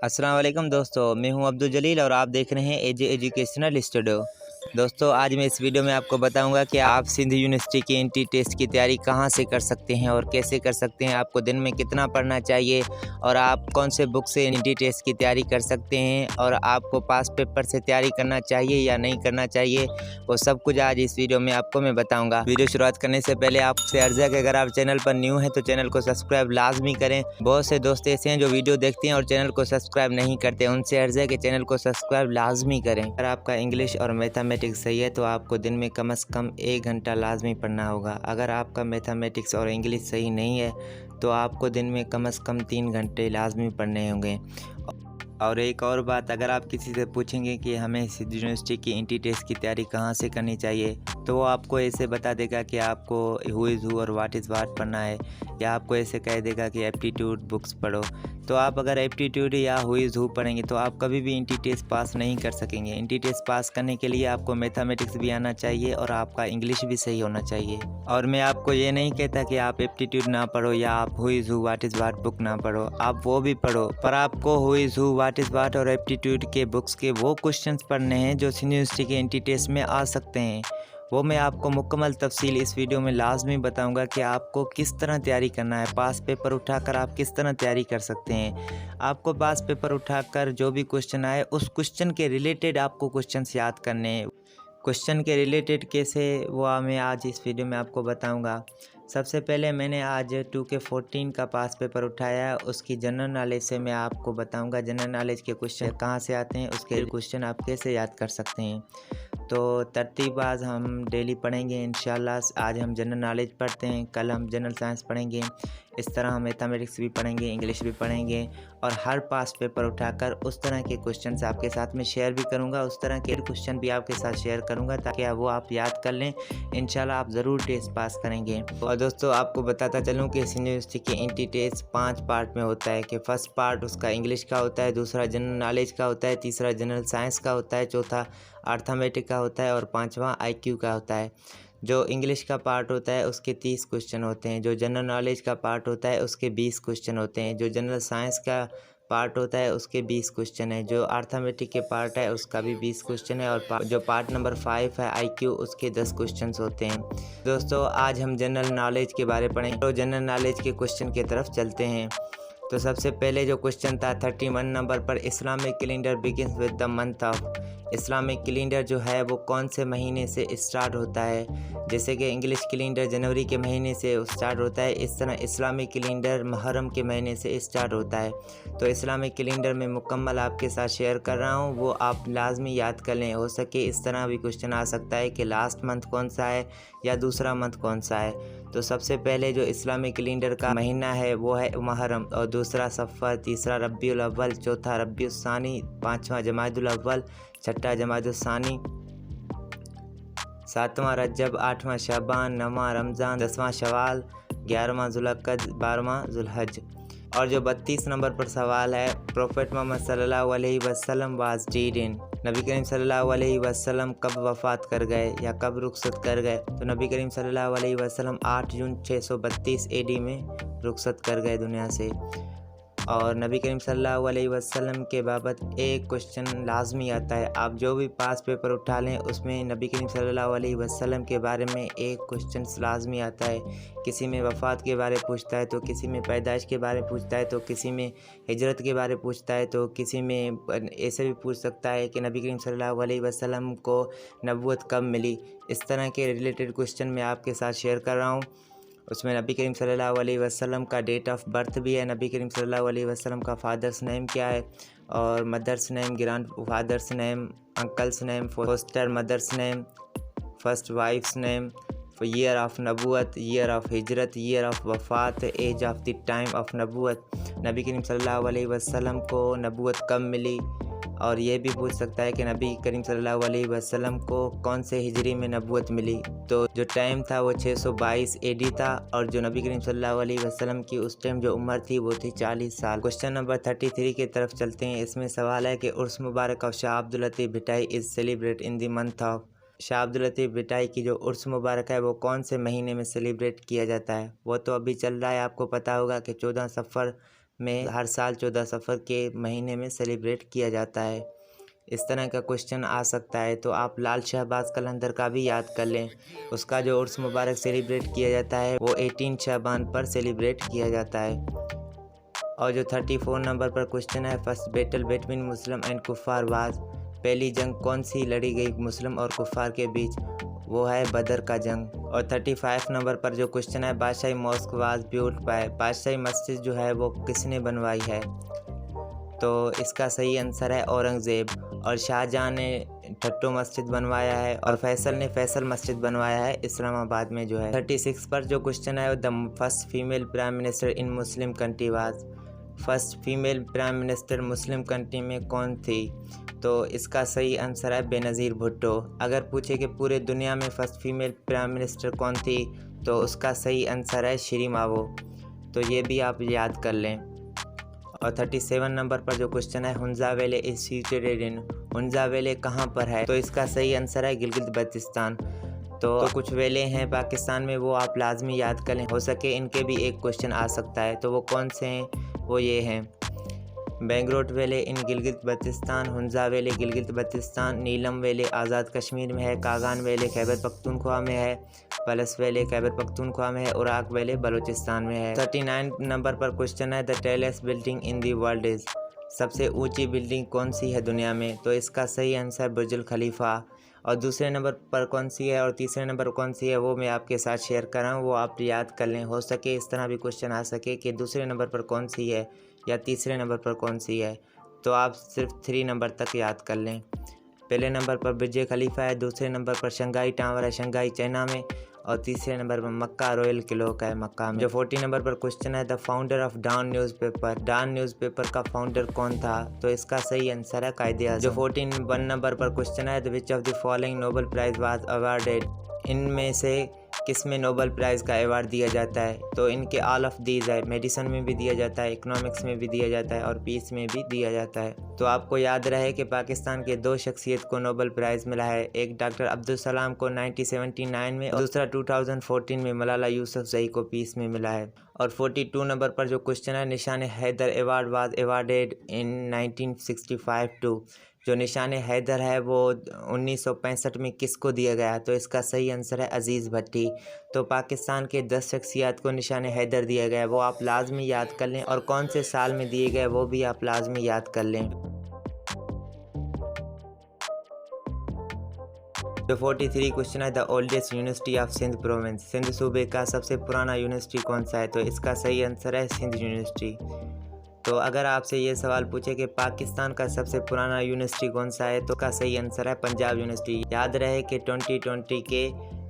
अस्सलाम वालेकुम दोस्तों, मैं हूं अब्दुल जलील और आप देख रहे हैं एजे एजुकेशनल स्टूडियो। दोस्तों, आज मैं इस वीडियो में आपको बताऊंगा कि आप सिंध यूनिवर्सिटी के एंट्री टेस्ट की तैयारी कहां से कर सकते हैं और कैसे कर सकते हैं, आपको दिन में कितना पढ़ना चाहिए और आप कौन से बुक से एंट्री टेस्ट की तैयारी कर सकते हैं और आपको पास पेपर से तैयारी करना चाहिए या नहीं करना चाहिए, वो सब कुछ आज इस वीडियो में आपको मैं बताऊँगा। वीडियो शुरुआत करने से पहले आपसे अर्ज़ है कि अगर आप चैनल पर न्यू हैं तो चैनल को सब्सक्राइब लाजमी करें। बहुत से दोस्त ऐसे हैं जो वीडियो देखते हैं और चैनल को सब्सक्राइब नहीं करते, उनसे अर्ज़ है कि चैनल को सब्सक्राइब लाजमी करें। अगर आपका इंग्लिश और मैथमेटिक्स सही है तो आपको दिन में कम से कम 1 घंटा लाजमी पढ़ना होगा। अगर आपका मैथमेटिक्स और इंग्लिश सही नहीं है तो आपको दिन में कम से कम 3 घंटे लाजमी पढ़ने होंगे। और एक और बात, अगर आप किसी से पूछेंगे कि हमें सिंध यूनिवर्सिटी की एंट्री टेस्ट की तैयारी कहाँ से करनी चाहिए, तो वो आपको ऐसे बता देगा कि आपको हु इज़ हु और व्हाट इज़ व्हाट पढ़ना है, या आपको ऐसे कह देगा कि एप्टीट्यूड बुक्स पढ़ो। तो आप अगर एप्टीट्यूड या हु इज़ हु पढ़ेंगे तो आप कभी भी एंट्री टेस्ट पास नहीं कर सकेंगे। एंट्री टेस्ट पास करने के लिए आपको मैथमेटिक्स भी आना चाहिए और आपका इंग्लिश भी सही होना चाहिए। और मैं आपको ये नहीं कहता कि आप एप्टीट्यूड ना पढ़ो या आप who is who what is what book ना पढ़ो, आप वो भी पढ़ो, पर आपको who is who what is what और एप्टीट्यूड के बुक्स के वो क्वेश्चंस पढ़ने हैं जो सिंध यूनिवर्सिटी के एंट्री टेस्ट में आ सकते हैं। वो मैं आपको मुकम्मल तफसील इस वीडियो में लाजमी बताऊंगा कि आपको किस तरह तैयारी करना है। पास पेपर उठाकर आप किस तरह तैयारी कर सकते हैं। आपको पास पेपर उठाकर जो भी क्वेश्चन आए उस क्वेश्चन के रिलेटेड आपको क्वेश्चंस याद करने हैं। क्वेश्चन के रिलेटेड कैसे, वो मैं आज इस वीडियो में आपको बताऊंगा। सबसे पहले मैंने आज 2K14 का पास पेपर उठाया है, उसकी जनरल नॉलेज से मैं आपको बताऊंगा जनरल नॉलेज के क्वेश्चन कहां से आते हैं, उसके क्वेश्चन आप कैसे याद कर सकते हैं। तो तरतीब आज हम डेली पढ़ेंगे इंशाल्लाह। आज हम जनरल नॉलेज पढ़ते हैं, कल हम जनरल साइंस पढ़ेंगे, इस तरह हम मैथमेटिक्स भी पढ़ेंगे, इंग्लिश भी पढ़ेंगे और हर पास पेपर उठाकर उस तरह के क्वेश्चंस आपके साथ में शेयर भी करूंगा, उस तरह के क्वेश्चन भी आपके साथ शेयर करूंगा ताकि वो आप याद कर लें। इंशाल्लाह आप ज़रूर टेस्ट पास करेंगे। और दोस्तों, आपको बताता चलूँ कि सिंध यूनिवर्सिटी के एंट्री टेस्ट 5 पार्ट में होता है कि फर्स्ट पार्ट उसका इंग्लिश का होता है, दूसरा जनरल नॉलेज का होता है, तीसरा जनरल साइंस का होता है, चौथा अर्थमेटिक का होता है और 5वां IQ का होता है। जो इंग्लिश का पार्ट होता है उसके 30 क्वेश्चन होते हैं, जो जनरल नॉलेज का पार्ट होता है उसके 20 क्वेश्चन होते हैं, जो जनरल साइंस का पार्ट होता है उसके 20 क्वेश्चन है, जो अर्थमेटिक के पार्ट है उसका भी 20 क्वेश्चन है और जो पार्ट नंबर 5 है IQ उसके 10 क्वेश्चन होते हैं। दोस्तों, आज हम जनरल नॉलेज के बारे में पढ़ेंगे, तो जनरल नॉलेज के क्वेश्चन की तरफ चलते हैं। तो सबसे पहले जो क्वेश्चन था 31 नंबर पर, Islamic calendar begins with the month of. Islamic calendar जो है वो कौन से महीने से स्टार्ट होता है। जैसे कि इंग्लिश कैलेंडर जनवरी के महीने से स्टार्ट होता है, इस तरह इस्लामिक कैलेंडर मुहर्रम के महीने से स्टार्ट होता है। तो इस्लामिक कैलेंडर में मुकम्मल आपके साथ शेयर कर रहा हूँ, वो आप लाजमी याद कर लें। हो सके इस तरह भी क्वेश्चन आ सकता है कि लास्ट मंथ कौन सा है या दूसरा मंथ कौन सा है। तो सबसे पहले जो इस्लामिक कैलेंडर का महीना है वो है मुहर्रम, और दूसरा सफ़र, तीसरा रबीउल अव्वल, चौथा रबीउल सानी, 5वां जमादुल अव्वल, छठा जमादुल सानी, 7वां रजब, 8वां शाबान, 9वां रमज़ान, 10वां शवाल, 11वां जुल्क़द, 12वां जुल्हज। और जो 32 नंबर पर सवाल है, प्रोफेट मोहम्मद सल्लल्लाहु अलैहि वसल्लम वाज डेड इन। नबी करीम सल्लल्लाहु अलैहि वसल्लम कब वफ़ात कर गए या कब रुखसत कर गए। तो नबी करीम सल्लल्लाहु अलैहि वसल्लम 8 जून 632 AD में रुखसत कर गए दुनिया से। और नबी करीम सल्लल्लाहु अलैहि वसल्लम के बाबत एक क्वेश्चन लाजमी आता है, आप जो भी पास पेपर उठा लें उसमें नबी करीम सल्लल्लाहु अलैहि वसल्लम के बारे में एक क्वेश्चन लाजमी आता है। किसी में वफ़ात के बारे पूछता है, तो किसी में पैदाइश के बारे पूछता है, तो किसी में हिजरत के बारे पूछता है, तो किसी में ऐसे भी पूछ सकता है कि नबी करीम सल्लल्लाहु अलैहि वसल्लम को नबूवत कब मिली। इस तरह के रिलेटेड क्वेश्चन मैं आपके साथ शेयर कर रहा हूँ। उसमें नबी करीम सल्लल्लाहु अलैहि वसल्लम का डेट ऑफ बर्थ भी है, नबी करीम सल्लल्लाहु अलैहि वसल्लम का फादर्स नेम क्या है और mother's name, grand father's name, uncle's name, foster mother's name, first wife's name, year of नबूवत, ईयर ऑफ हिजरत, ईयर ऑफ वफ़ात, age of the time of नबूवत। नबी करीम सल्लल्लाहु अलैहि वसल्लम को नबूवत कब मिली। और ये भी पूछ सकता है कि नबी करीम सल्लल्लाहु अलैहि वसल्लम को कौन से हिजरी में नबूवत मिली। तो जो टाइम था वो 622 AD था और जो नबी करीम सल्लल्लाहु अलैहि वसल्लम की उस टाइम जो उम्र थी वो थी 40 साल। क्वेश्चन नंबर 33 की तरफ चलते हैं। इसमें सवाल है कि उर्स मुबारक of Shah Abdul Latif Bhittai is celebrate in the month of. Shah Abdul Latif Bhittai की जो उर्स मुबारक है वो कौन से महीने में सेलिब्रेट किया जाता है। वो तो अभी चल रहा है, आपको पता होगा कि 14 सफ़र में हर साल 14 सफ़र के महीने में सेलिब्रेट किया जाता है। इस तरह का क्वेश्चन आ सकता है। तो आप लाल शहबाज कलंदर का भी याद कर लें। उसका जो उर्स मुबारक सेलिब्रेट किया जाता है वो 18 शाबान पर सेलिब्रेट किया जाता है। और जो 34 नंबर पर क्वेश्चन है, first battle between Muslim and कुफ़ार वाज, पहली जंग कौन सी लड़ी गई मुस्लिम और कुफ़ार के बीच, वो है बदर का जंग। और 35 नंबर पर जो क्वेश्चन है, बादशाही मॉस्क वाज बिल्ट बाय, बादशाही मस्जिद जो है वो किसने बनवाई है, तो इसका सही आंसर है औरंगज़ेब। और शाहजहाँ ने ठट्टो मस्जिद बनवाया है और फैसल ने फैसल मस्जिद बनवाया है इस्लामाबाद में जो है। 36 पर जो क्वेश्चन है, the first female prime minister in Muslim country was, first female prime minister Muslim country में कौन थी, तो इसका सही आंसर है बेनज़ीर भुट्टो। अगर पूछे कि पूरे दुनिया में फर्स्ट फीमेल प्राइम मिनिस्टर कौन थी, तो उसका सही आंसर है शिरी मावो। तो ये भी आप याद कर लें। और 37 नंबर पर जो क्वेश्चन है, Hunza valley is situated in, Hunza valley कहाँ पर है, तो इसका सही आंसर है गिलगित बल्तिस्तान। तो कुछ वेले हैं पाकिस्तान में, वो आप लाजमी याद कर लें, हो सके इनके भी एक क्वेश्चन आ सकता है। तो वो कौन से हैं, वो ये हैं, बेंगरोट वेले इन गिलगित बल्तिस्तान, हुंजा वेले गिलगित बल्तिस्तान, नीलम वेले आज़ाद कश्मीर में है, कागान वेले खैबर पख्तूनख्वा में है, पलस वेले खैबर पख्तूनख्वा में है, उराक वेले बलूचिस्तान में है। 39 नंबर पर क्वेश्चन है, the tallest building in the world is, सबसे ऊंची बिल्डिंग कौन सी है दुनिया में, तो इसका सही आंसर बुर्जुल खलीफा। और दूसरे नंबर पर कौन सी है और तीसरे नंबर कौन सी है, वो मैं आपके साथ शेयर कर रहा हूँ, वो आप याद कर लें। हो सके इस तरह भी क्वेश्चन आ सके कि दूसरे नंबर पर कौन सी है या तीसरे नंबर पर कौन सी है, तो आप सिर्फ 3 नंबर तक याद कर लें। पहले नंबर पर बुर्ज खलीफा है, दूसरे नंबर पर शंघाई टावर है, शंघाई चाइना में, और तीसरे नंबर पर मक्का रॉयल क्लॉक है, मक्का में। जो 40 नंबर पर क्वेश्चन है, the founder of Dawn newspaper, Dawn newspaper का फाउंडर कौन था, तो इसका सही आंसर है कायदे-ए-आज़म। जो 41 नंबर पर क्वेश्चन है, the which of the following Nobel prize was awarded, इनमें से किस में नोबेल प्राइज़ का अवार्ड दिया जाता है, तो इनके ऑल ऑफ दीज है, मेडिसिन में भी दिया जाता है, इकोनॉमिक्स में भी दिया जाता है और पीस में भी दिया जाता है। तो आपको याद रहे कि पाकिस्तान के 2 शख्सियत को नोबेल प्राइज़ मिला है, एक डॉक्टर अब्दुल सलाम को 1979 में और दूसरा 2014 में मलाला यूसुफ़ज़ई को पीस में मिला है। और 42 नंबर पर जो क्वेश्चन है, Nishan Haider award was awarded in 1965 to, जो निशान हैदर है वो 1965 में किसको दिया गया, तो इसका सही आंसर है अजीज़ भट्टी। तो पाकिस्तान के 10 शख्सियात को निशान हैदर दिया गया, वो आप लाजमी याद कर लें, और कौन से साल में दिए गए वो भी आप लाजमी याद कर लें। तो 43 क्वेश्चन है, the oldest university of Sindh province, Sindh सूबे का सबसे पुराना यूनिवर्सिटी कौन सा है, तो इसका सही आंसर है सिंध यूनिवर्सिटी। तो अगर आपसे ये सवाल पूछे कि पाकिस्तान का सबसे पुराना यूनिवर्सिटी कौन सा है, तो का सही आंसर है पंजाब यूनिवर्सिटी। याद रहे कि 2020 के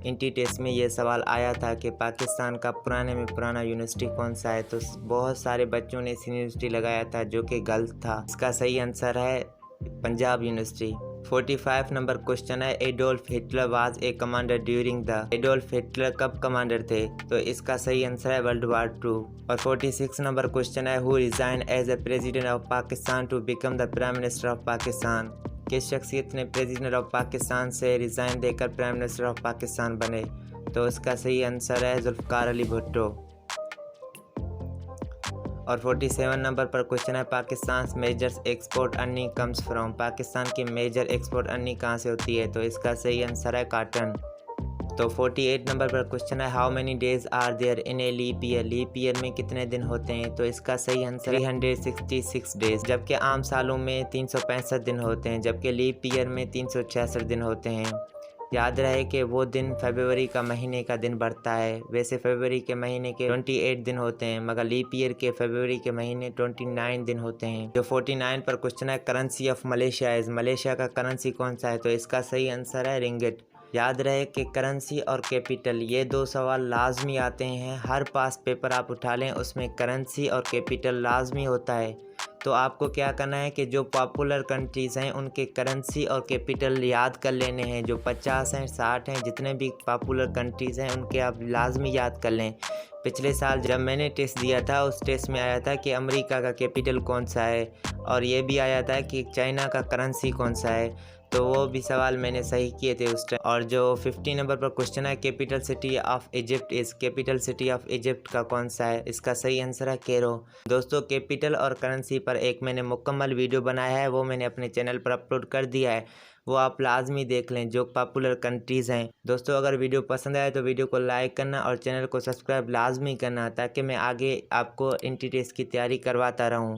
इंटी टेस्ट में ये सवाल आया था कि पाकिस्तान का पुराने में पुराना यूनिवर्सिटी कौन सा है, तो बहुत सारे बच्चों ने इस यूनिवर्सिटी लगाया था, जो कि गलत था। इसका सही आंसर है पंजाब यूनिवर्सिटी। 45 नंबर क्वेश्चन है, Adolf Hitler was a commander during the, Adolf Hitler कब कमांडर थे, तो इसका सही आंसर है वर्ल्ड वार 2। और 46 नंबर क्वेश्चन है, who resign as a president of Pakistan to become the prime minister of Pakistan, किस शख्सियत ने प्रेसिडेंट ऑफ पाकिस्तान से रिजाइन देकर प्राइम मिनिस्टर ऑफ पाकिस्तान बने, तो इसका सही आंसर है जुल्फ़िकार अली भुट्टो। और 47 नंबर पर क्वेश्चन है, Pakistan measures export earning comes from, Pakistan की मेजर एक्सपोर्ट अर्निंग कहाँ से होती है, तो इसका सही आंसर है काटन। तो 48 नंबर पर क्वेश्चन है, how many days are there in a leap year, leap year में कितने दिन होते हैं, तो इसका सही आंसर 366 डेज, जबकि आम सालों में 365 दिन होते हैं, जबकि लीप ईयर में 366 दिन होते हैं। याद रहे कि वो दिन फरवरी का महीने का दिन बढ़ता है, वैसे फरवरी के महीने के 28 दिन होते हैं, मगर लीप ईयर के फरवरी के महीने 29 दिन होते हैं। जो 49 पर क्वेश्चन है, currency of Malaysia is, Malaysia का करेंसी कौन सा है, तो इसका सही आंसर है रिंगिट। याद रहे कि करेंसी और कैपिटल ये 2 सवाल लाजमी आते हैं, हर पास पेपर आप उठा लें उसमें करेंसी और कैपिटल लाजमी होता है। तो आपको क्या करना है कि जो पॉपुलर कंट्रीज़ हैं उनके करेंसी और कैपिटल याद कर लेने हैं, जो 50 हैं 60 हैं, जितने भी पॉपुलर कंट्रीज़ हैं उनके आप लाजमी याद कर लें। पिछले साल जब मैंने टेस्ट दिया था उस टेस्ट में आया था कि अमेरिका का कैपिटल कौन सा है, और ये भी आया था कि चाइना का करेंसी कौन सा है। तो वो भी सवाल मैंने सही किए थे उस टाइम। और जो 50 नंबर पर क्वेश्चन है, capital city of Egypt is, capital city of Egypt का कौन सा है? इसका सही आंसर है कैरो। दोस्तों कैपिटल और करेंसी पर एक मैंने मुकम्मल वीडियो बनाया है, वो मैंने अपने चैनल पर अपलोड कर दिया है, वो आप लाजमी देख लें, जो पॉपुलर कंट्रीज़ हैं। दोस्तों अगर वीडियो पसंद आए तो वीडियो को लाइक करना और चैनल को सब्सक्राइब लाजमी करना, ताकि मैं आगे आपको एंट्री टेस्ट की तैयारी करवाता रहूं।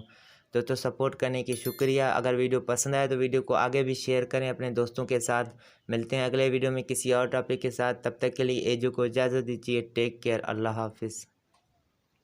दोस्तों सपोर्ट करने की शुक्रिया। अगर वीडियो पसंद आए तो वीडियो को आगे भी शेयर करें अपने दोस्तों के साथ। मिलते हैं अगले वीडियो में किसी और टॉपिक के साथ, तब तक के लिए एजू को इजाज़त दीजिए। टेक केयर, अल्लाह हाफिज़।